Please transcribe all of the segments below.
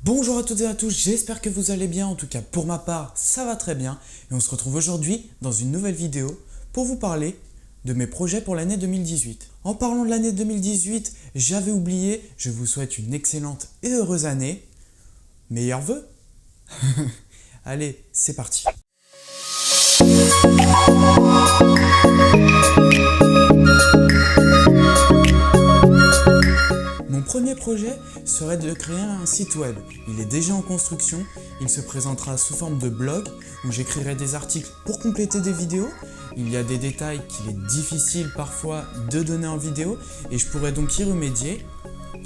Bonjour à toutes et à tous, j'espère que vous allez bien, en tout cas pour ma part ça va très bien et on se retrouve aujourd'hui dans une nouvelle vidéo pour vous parler de mes projets pour l'année 2018. En parlant de l'année 2018, j'avais oublié, je vous souhaite une excellente et heureuse année. Meilleurs vœux. Allez, c'est parti. Mon premier projet serait de créer un site web. Il est déjà en construction, il se présentera sous forme de blog où j'écrirai des articles pour compléter des vidéos. Il y a des détails qu'il est difficile parfois de donner en vidéo et je pourrais donc y remédier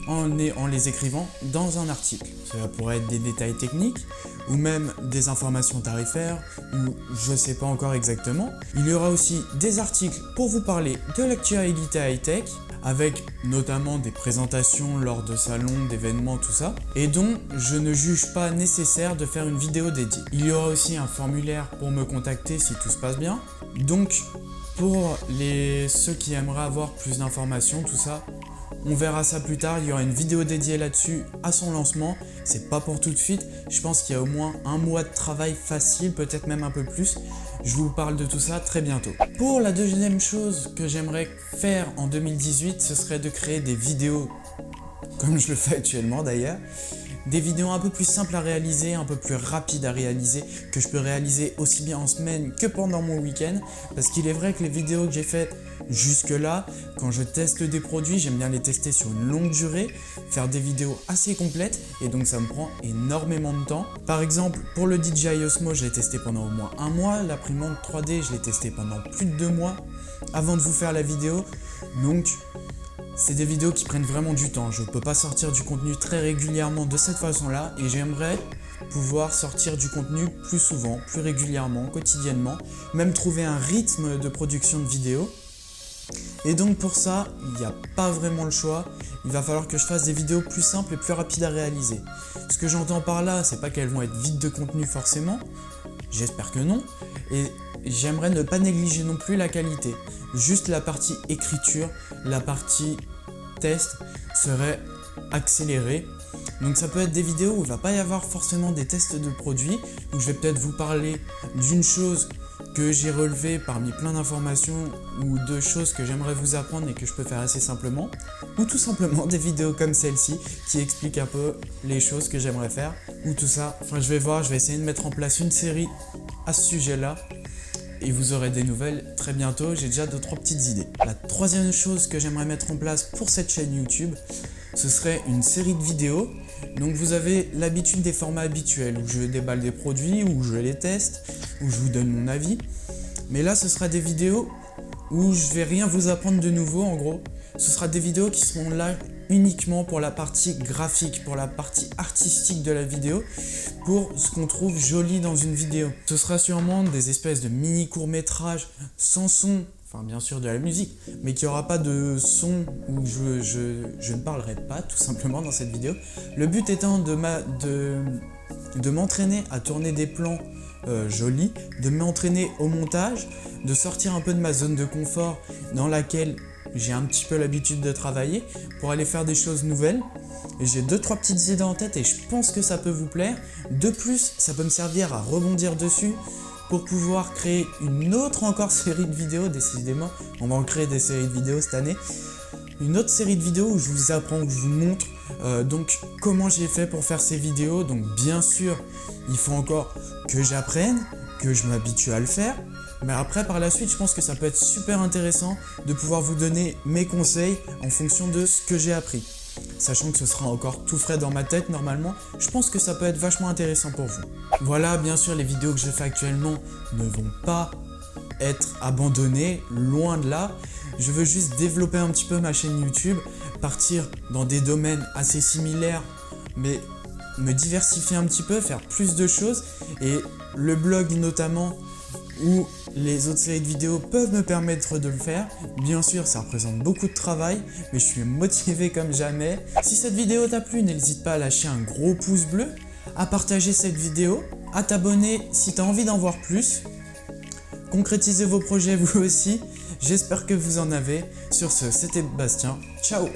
en les écrivant dans un article. Cela pourrait être des détails techniques ou même des informations tarifaires ou je ne sais pas encore exactement. Il y aura aussi des articles pour vous parler de l'actualité high-tech avec notamment des présentations lors de salons, d'événements, tout ça, et dont je ne juge pas nécessaire de faire une vidéo dédiée. Il y aura aussi un formulaire pour me contacter si tout se passe bien. Donc pour ceux qui aimeraient avoir plus d'informations, tout ça, on verra ça plus tard, il y aura une vidéo dédiée là-dessus à son lancement. C'est pas pour tout de suite, je pense qu'il y a au moins un mois de travail facile, peut-être même un peu plus. Je vous parle de tout ça très bientôt. Pour la deuxième chose que j'aimerais faire en 2018, ce serait de créer des vidéos, comme je le fais actuellement d'ailleurs. Des vidéos un peu plus simples à réaliser, un peu plus rapides à réaliser, que je peux réaliser aussi bien en semaine que pendant mon week-end. Parce qu'il est vrai que les vidéos que j'ai faites jusque-là, quand je teste des produits, j'aime bien les tester sur une longue durée, faire des vidéos assez complètes et donc ça me prend énormément de temps. Par exemple, pour le DJI Osmo, je l'ai testé pendant au moins un mois, l'imprimante 3D, je l'ai testé pendant plus de 2 mois avant de vous faire la vidéo. Donc c'est des vidéos qui prennent vraiment du temps, je ne peux pas sortir du contenu très régulièrement de cette façon-là et j'aimerais pouvoir sortir du contenu plus souvent, plus régulièrement, quotidiennement, même trouver un rythme de production de vidéos. Et donc pour ça, il n'y a pas vraiment le choix, il va falloir que je fasse des vidéos plus simples et plus rapides à réaliser. Ce que j'entends par là, c'est pas qu'elles vont être vides de contenu forcément, j'espère que non, et j'aimerais ne pas négliger non plus la qualité. Juste la partie écriture, la partie test serait accélérée. Donc ça peut être des vidéos où il ne va pas y avoir forcément des tests de produits, où je vais peut-être vous parler d'une chose que j'ai relevée parmi plein d'informations ou de choses que j'aimerais vous apprendre et que je peux faire assez simplement, ou tout simplement des vidéos comme celle-ci qui expliquent un peu les choses que j'aimerais faire, ou tout ça. Enfin je vais voir, je vais essayer de mettre en place une série à ce sujet-là. Et vous aurez des nouvelles très bientôt, j'ai déjà 2-3 petites idées. La troisième chose que j'aimerais mettre en place pour cette chaîne YouTube, ce serait une série de vidéos. Donc vous avez l'habitude des formats habituels où je déballe des produits, où je les teste, où je vous donne mon avis. Mais là ce sera des vidéos où je vais rien vous apprendre de nouveau en gros. Ce sera des vidéos qui seront là uniquement pour la partie graphique, pour la partie artistique de la vidéo, pour ce qu'on trouve joli dans une vidéo. Ce sera sûrement des espèces de mini courts-métrages sans son, enfin bien sûr de la musique, mais qui n'aura pas de son où je ne parlerai pas tout simplement dans cette vidéo. Le but étant de m'entraîner à tourner des plans jolis, de m'entraîner au montage, de sortir un peu de ma zone de confort dans laquelle j'ai un petit peu l'habitude de travailler pour aller faire des choses nouvelles. Et j'ai 2-3 petites idées en tête et je pense que ça peut vous plaire. De plus, ça peut me servir à rebondir dessus pour pouvoir créer une autre encore série de vidéos. Décidément, on va en créer des séries de vidéos cette année. Une autre série de vidéos où je vous apprends, où je vous montre donc comment j'ai fait pour faire ces vidéos. Donc bien sûr, il faut encore que j'apprenne, que je m'habitue à le faire. Mais après, par la suite, je pense que ça peut être super intéressant de pouvoir vous donner mes conseils en fonction de ce que j'ai appris. Sachant que ce sera encore tout frais dans ma tête normalement, je pense que ça peut être vachement intéressant pour vous. Voilà, bien sûr, les vidéos que je fais actuellement ne vont pas être abandonnées, loin de là. Je veux juste développer un petit peu ma chaîne YouTube, partir dans des domaines assez similaires, mais me diversifier un petit peu, faire plus de choses. Et le blog notamment, où les autres séries de vidéos peuvent me permettre de le faire. Bien sûr, ça représente beaucoup de travail, mais je suis motivé comme jamais. Si cette vidéo t'a plu, n'hésite pas à lâcher un gros pouce bleu, à partager cette vidéo, à t'abonner si tu as envie d'en voir plus. Concrétisez vos projets vous aussi. J'espère que vous en avez. Sur ce, c'était Bastien. Ciao!